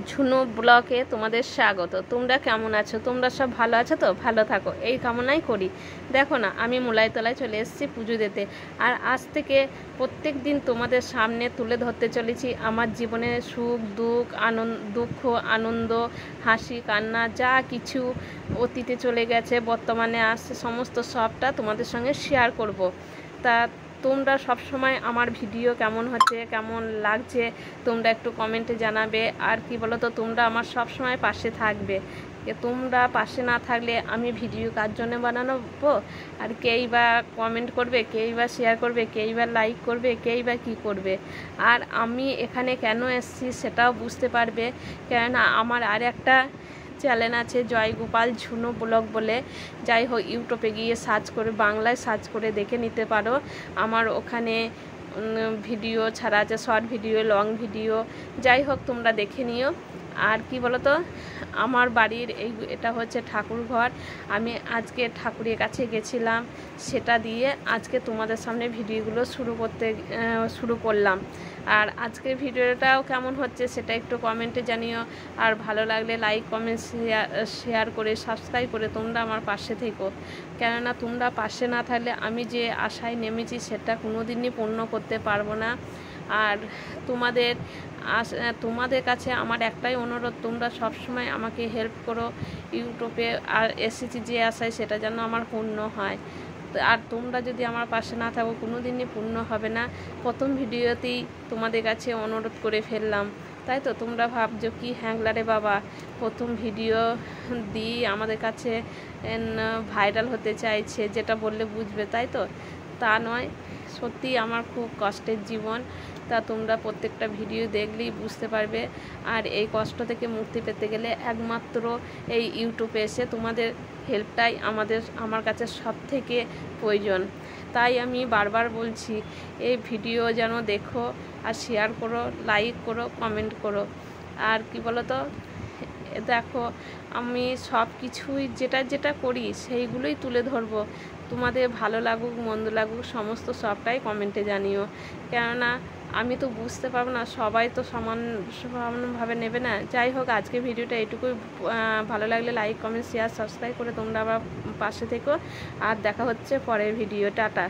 ঝুনু ব্লকে তোমাদের স্বাগত। তোমরা কেমন আছো? তোমরা সব ভালো আছো তো? ভালো থাকো এই কামনাই করি। দেখো না, আমি মুলাইতলায় চলে এসেছি পুজো দিতে। আর আজ থেকে প্রত্যেক দিন তোমাদের সামনে তুলে ধরতে চলেছি আমার জীবনের সুখ দুঃখ, দুঃখ আনন্দ, হাসি কান্না, যা কিছু অতীতে চলে গেছে বর্তমানে আসছে সমস্ত সবটা তোমাদের সঙ্গে শেয়ার করব। তা তোমরা সব সময় আমার ভিডিও কেমন হচ্ছে, কেমন লাগছে তোমরা একটু কমেন্টে জানাবে। আর কি বলো তো, তোমরা আমার সব সময় পাশে থাকবে। তোমরা পাশে না থাকলে আমি ভিডিও কার জন্য বানাবো? আর কেই বা কমেন্ট করবে, কেই বা শেয়ার করবে, কেই বা লাইক করবে, কেই বা কী করবে। আর আমি এখানে কেন এসেছি সেটাও বুঝতে পারবে, কেননা আমার আর একটা চ্যানেল আছে জয়গোপাল ঝুনু ব্লগ বলে। যাই হোক, ইউটিউবে গিয়ে সার্চ করে, বাংলায় সার্চ করে দেখে নিতে পারো। আমার ওখানে ভিডিও ছাড়া আছে, শর্ট ভিডিও, লং ভিডিও। যাই হোক, তোমরা দেখে নিও। আর কি বলো তো, আমার বাড়ির এটা হচ্ছে ঠাকুর ঘর। আমি আজকে ঠাকুরের কাছে গেছিলাম, সেটা দিয়ে আজকে তোমাদের সামনে ভিডিওগুলো শুরু করলাম। আর আজকের ভিডিওটাও কেমন হচ্ছে সেটা একটু কমেন্টে জানিও। আর ভালো লাগলে লাইক কমেন্ট শেয়ার করে সাবস্ক্রাইব করে তোমরা আমার পাশে থেকো। কেননা তোমরা পাশে না থাকলে আমি যে আশায় নেমেছি সেটা কোনো দিনই পূর্ণ করতে পারবো না। আর তোমাদের কাছে আমার একটাই অনুরোধ, তোমরা সবসময় আমাকে হেল্প করো ইউটিউবে। আর এসেছি যে আশায় সেটা যেন আমার পূর্ণ হয়। আর তোমরা যদি আমার পাশে না থাকো কোনো দিনই পূর্ণ হবে না। প্রথম ভিডিওতেই তোমাদের কাছে অনুরোধ করে ফেললাম, তাই তো তোমরা ভাবছো কি হ্যাংলারে বাবা, প্রথম ভিডিও দিই আমাদের কাছে ভাইরাল হতে চাইছে, যেটা বললে বুঝবে, তাই তো? তা নয়, সত্যি আমার খুব কষ্টের জীবন। তা তোমরা প্রত্যেকটা ভিডিও দেখলেই বুঝতে পারবে। আর এই কষ্ট থেকে মুক্তি পেতে গেলে একমাত্র এই ইউটিউবে এসে তোমাদের হেল্পটাই আমার কাছে সব থেকে প্রয়োজন। তাই আমি বারবার বলছি, এই ভিডিও যেন দেখো আর শেয়ার করো, লাইক করো, কমেন্ট করো। আর কি বলো তো, দেখো আমি সব কিছুই যেটা করি সেইগুলোই তুলে ধরবো। তোমাদের ভালো লাগুক মন্দ লাগুক সমস্ত সবটাই কমেন্টে জানিও। কেননা আমি তো বুঝতে পারবো না, সবাই তো সমানভাবে নেবে না। যাই হোক, আজকে ভিডিওটা এইটুকুই। ভালো লাগলে লাইক কমেন্ট শেয়ার সাবস্ক্রাইব করে তোমরা আবার পাশে থেকো। আর দেখা হচ্ছে পরের ভিডিও। টাটা।